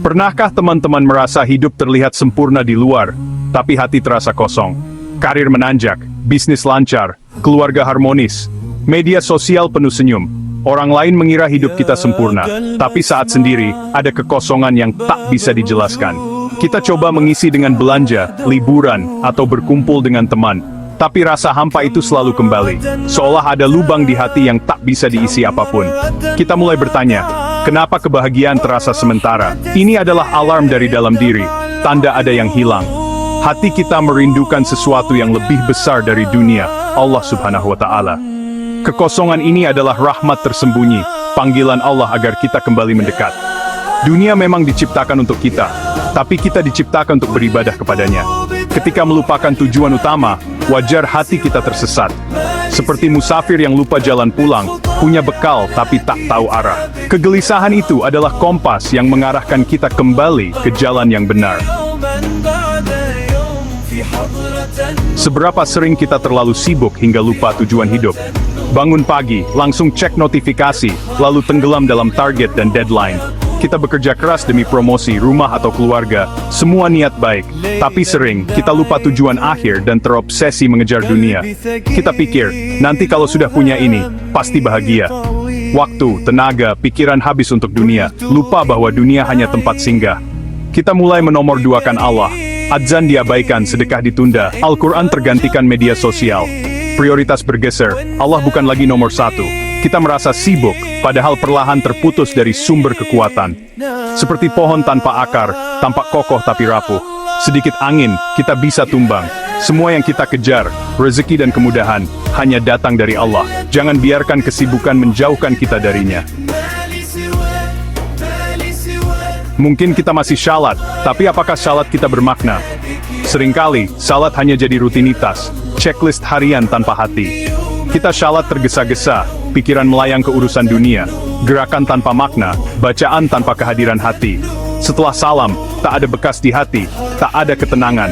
Pernahkah teman-teman merasa hidup terlihat sempurna di luar, tapi hati terasa kosong? Karir menanjak, bisnis lancar, keluarga harmonis, media sosial penuh senyum. Orang lain mengira hidup kita sempurna, tapi saat sendiri, ada kekosongan yang tak bisa dijelaskan. Kita coba mengisi dengan belanja, liburan, atau berkumpul dengan teman, tapi rasa hampa itu selalu kembali, seolah ada lubang di hati yang tak bisa diisi apapun. Kita mulai bertanya, kenapa kebahagiaan terasa sementara? Ini adalah alarm dari dalam diri, tanda ada yang hilang. Hati kita merindukan sesuatu yang lebih besar dari dunia, Allah Subhanahu wa Ta'ala. Kekosongan ini adalah rahmat tersembunyi, panggilan Allah agar kita kembali mendekat. Dunia memang diciptakan untuk kita, tapi kita diciptakan untuk beribadah kepadanya. Ketika melupakan tujuan utama, wajar hati kita tersesat. Seperti musafir yang lupa jalan pulang, punya bekal tapi tak tahu arah. Kegelisahan itu adalah kompas yang mengarahkan kita kembali ke jalan yang benar. Seberapa sering kita terlalu sibuk hingga lupa tujuan hidup? Bangun pagi, langsung cek notifikasi, lalu tenggelam dalam target dan deadline. Kita bekerja keras demi promosi, rumah atau keluarga, semua niat baik. Tapi sering, kita lupa tujuan akhir dan terobsesi mengejar dunia. Kita pikir, nanti kalau sudah punya ini, pasti bahagia. Waktu, tenaga, pikiran habis untuk dunia, lupa bahwa dunia hanya tempat singgah. Kita mulai menomorduakan Allah. Adzan diabaikan, sedekah ditunda, Al-Quran tergantikan media sosial. Prioritas bergeser, Allah bukan lagi nomor satu. Kita merasa sibuk, padahal perlahan terputus dari sumber kekuatan. Seperti pohon tanpa akar, tampak kokoh tapi rapuh. Sedikit angin, kita bisa tumbang. Semua yang kita kejar, rezeki dan kemudahan, hanya datang dari Allah. Jangan biarkan kesibukan menjauhkan kita darinya. Mungkin kita masih salat, tapi apakah salat kita bermakna? Seringkali, salat hanya jadi rutinitas, checklist harian tanpa hati. Kita salat tergesa-gesa, pikiran melayang ke urusan dunia, gerakan tanpa makna, bacaan tanpa kehadiran hati. Setelah salam, tak ada bekas di hati, tak ada ketenangan.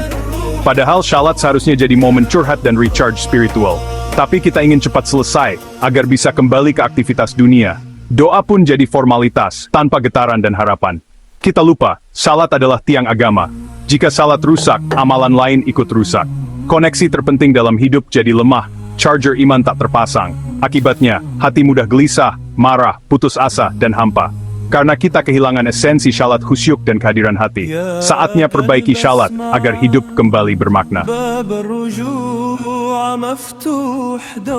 Padahal salat seharusnya jadi momen curhat dan recharge spiritual. Tapi kita ingin cepat selesai, agar bisa kembali ke aktivitas dunia. Doa pun jadi formalitas, tanpa getaran dan harapan. Kita lupa, salat adalah tiang agama. Jika salat rusak, amalan lain ikut rusak. Koneksi terpenting dalam hidup jadi lemah, charger iman tak terpasang. Akibatnya, hati mudah gelisah, marah, putus asa, dan hampa. Karena kita kehilangan esensi salat khusyuk dan kehadiran hati. Saatnya perbaiki salat, agar hidup kembali bermakna.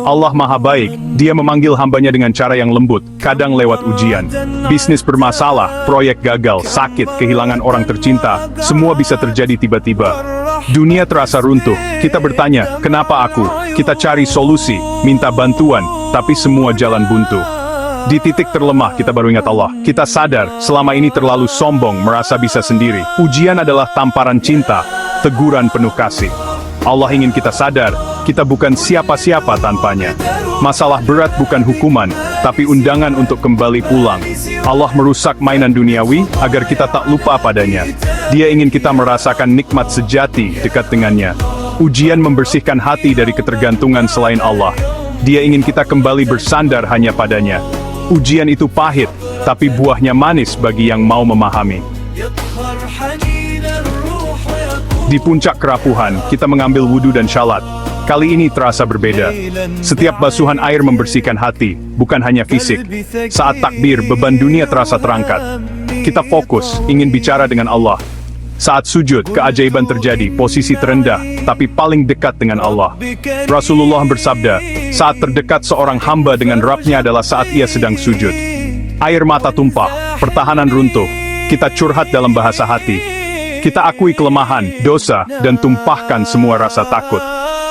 Allah Maha Baik, Dia memanggil hambanya dengan cara yang lembut, kadang lewat ujian. Bisnis bermasalah, proyek gagal, sakit, kehilangan orang tercinta, semua bisa terjadi tiba-tiba. Dunia terasa runtuh, kita bertanya, kenapa aku? Kita cari solusi, minta bantuan, tapi semua jalan buntu. Di titik terlemah kita baru ingat Allah. Kita sadar, selama ini terlalu sombong, merasa bisa sendiri. Ujian adalah tamparan cinta, teguran penuh kasih. Allah ingin kita sadar, kita bukan siapa-siapa tanpanya. Masalah berat bukan hukuman, tapi undangan untuk kembali pulang. Allah merusak mainan duniawi, agar kita tak lupa padanya. Dia ingin kita merasakan nikmat sejati dekat dengannya. Ujian membersihkan hati dari ketergantungan selain Allah. Dia ingin kita kembali bersandar hanya padanya. Ujian itu pahit, tapi buahnya manis bagi yang mau memahami. Di puncak kerapuhan, kita mengambil wudhu dan salat. Kali ini terasa berbeda. Setiap basuhan air membersihkan hati, bukan hanya fisik. Saat takbir, beban dunia terasa terangkat. Kita fokus, ingin bicara dengan Allah. Saat sujud, keajaiban terjadi, posisi terendah, tapi paling dekat dengan Allah. Rasulullah bersabda, saat terdekat seorang hamba dengan Rabb-nya adalah saat ia sedang sujud. Air mata tumpah, pertahanan runtuh, kita curhat dalam bahasa hati. Kita akui kelemahan, dosa, dan tumpahkan semua rasa takut.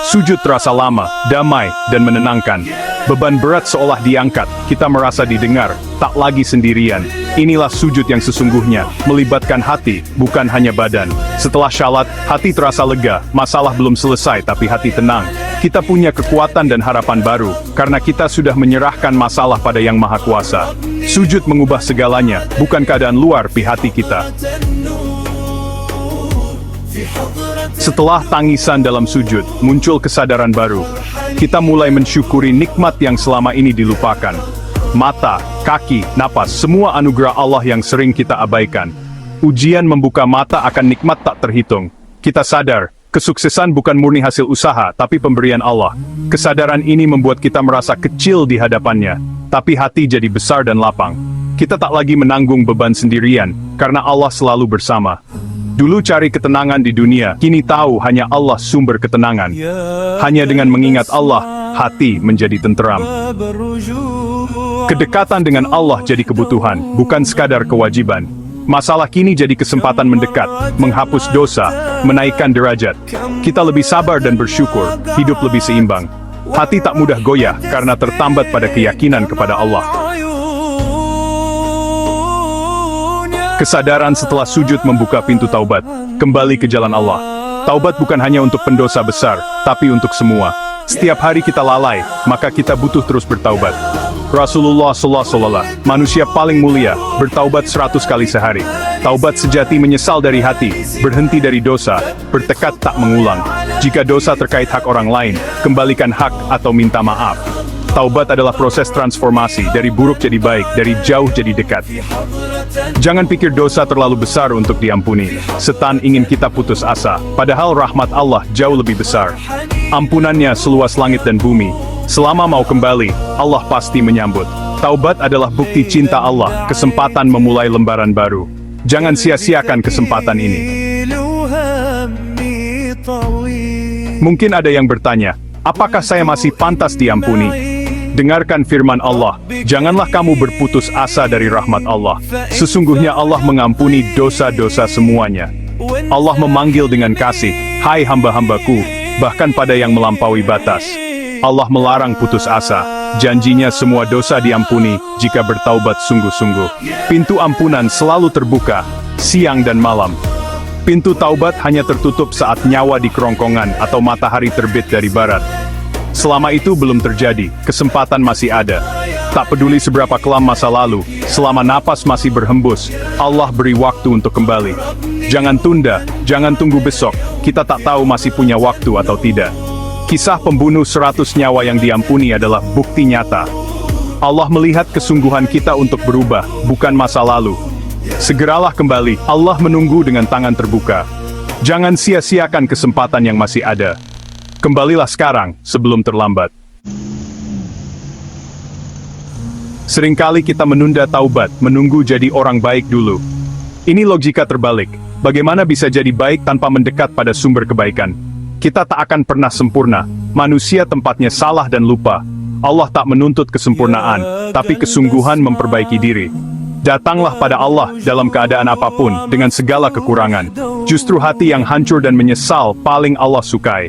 Sujud terasa lama, damai, dan menenangkan. Beban berat seolah diangkat, kita merasa didengar, tak lagi sendirian. Inilah sujud yang sesungguhnya, melibatkan hati, bukan hanya badan. Setelah salat, hati terasa lega, masalah belum selesai tapi hati tenang. Kita punya kekuatan dan harapan baru, karena kita sudah menyerahkan masalah pada Yang Maha Kuasa. Sujud mengubah segalanya, bukan keadaan luar hati kita. Setelah tangisan dalam sujud, muncul kesadaran baru. Kita mulai mensyukuri nikmat yang selama ini dilupakan. Mata, kaki, napas, semua anugerah Allah yang sering kita abaikan. Ujian membuka mata akan nikmat tak terhitung. Kita sadar, kesuksesan bukan murni hasil usaha, tapi pemberian Allah. Kesadaran ini membuat kita merasa kecil di hadapannya, tapi hati jadi besar dan lapang. Kita tak lagi menanggung beban sendirian, karena Allah selalu bersama. Dulu cari ketenangan di dunia, kini tahu hanya Allah sumber ketenangan. Hanya dengan mengingat Allah, hati menjadi tenteram. Kedekatan dengan Allah jadi kebutuhan, bukan sekadar kewajiban. Masalah kini jadi kesempatan mendekat, menghapus dosa, menaikkan derajat. Kita lebih sabar dan bersyukur, hidup lebih seimbang. Hati tak mudah goyah karena tertambat pada keyakinan kepada Allah. Kesadaran setelah sujud membuka pintu taubat, kembali ke jalan Allah. Taubat bukan hanya untuk pendosa besar, tapi untuk semua. Setiap hari kita lalai, maka kita butuh terus bertaubat. Rasulullah SAW, manusia paling mulia, bertaubat 100 kali sehari. Taubat sejati menyesal dari hati, berhenti dari dosa, bertekad tak mengulang. Jika dosa terkait hak orang lain, kembalikan hak atau minta maaf. Taubat adalah proses transformasi, dari buruk jadi baik, dari jauh jadi dekat. Jangan pikir dosa terlalu besar untuk diampuni. Setan ingin kita putus asa, padahal rahmat Allah jauh lebih besar. Ampunannya seluas langit dan bumi. Selama mau kembali, Allah pasti menyambut. Taubat adalah bukti cinta Allah, kesempatan memulai lembaran baru. Jangan sia-siakan kesempatan ini. Mungkin ada yang bertanya, apakah saya masih pantas diampuni? Dengarkan firman Allah, janganlah kamu berputus asa dari rahmat Allah. Sesungguhnya Allah mengampuni dosa-dosa semuanya. Allah memanggil dengan kasih, hai hamba-hambaku, bahkan pada yang melampaui batas. Allah melarang putus asa, janjinya semua dosa diampuni jika bertaubat sungguh-sungguh. Pintu ampunan selalu terbuka, siang dan malam. Pintu taubat hanya tertutup saat nyawa di kerongkongan atau matahari terbit dari barat. Selama itu belum terjadi, kesempatan masih ada. Tak peduli seberapa kelam masa lalu, selama napas masih berhembus, Allah beri waktu untuk kembali. Jangan tunda, jangan tunggu besok, kita tak tahu masih punya waktu atau tidak. Kisah pembunuh 100 nyawa yang diampuni adalah bukti nyata. Allah melihat kesungguhan kita untuk berubah, bukan masa lalu. Segeralah kembali, Allah menunggu dengan tangan terbuka. Jangan sia-siakan kesempatan yang masih ada. Kembalilah sekarang, sebelum terlambat. Seringkali kita menunda taubat, menunggu jadi orang baik dulu. Ini logika terbalik. Bagaimana bisa jadi baik tanpa mendekat pada sumber kebaikan? Kita tak akan pernah sempurna. Manusia tempatnya salah dan lupa. Allah tak menuntut kesempurnaan, tapi kesungguhan memperbaiki diri. Datanglah pada Allah dalam keadaan apapun, dengan segala kekurangan. Justru hati yang hancur dan menyesal paling Allah sukai.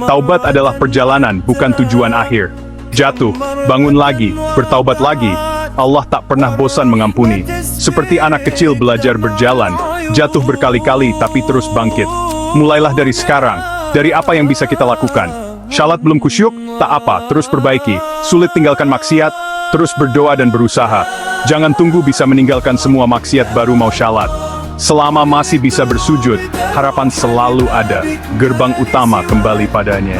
Taubat adalah perjalanan, bukan tujuan akhir. Jatuh, bangun lagi, bertaubat lagi. Allah tak pernah bosan mengampuni. Seperti anak kecil belajar berjalan, jatuh berkali-kali tapi terus bangkit. Mulailah dari sekarang, dari apa yang bisa kita lakukan. Shalat belum kusyuk? Tak apa, terus perbaiki. Sulit tinggalkan maksiat? Terus berdoa dan berusaha. Jangan tunggu bisa meninggalkan semua maksiat baru mau shalat. Selama masih bisa bersujud, harapan selalu ada. Gerbang utama kembali padanya.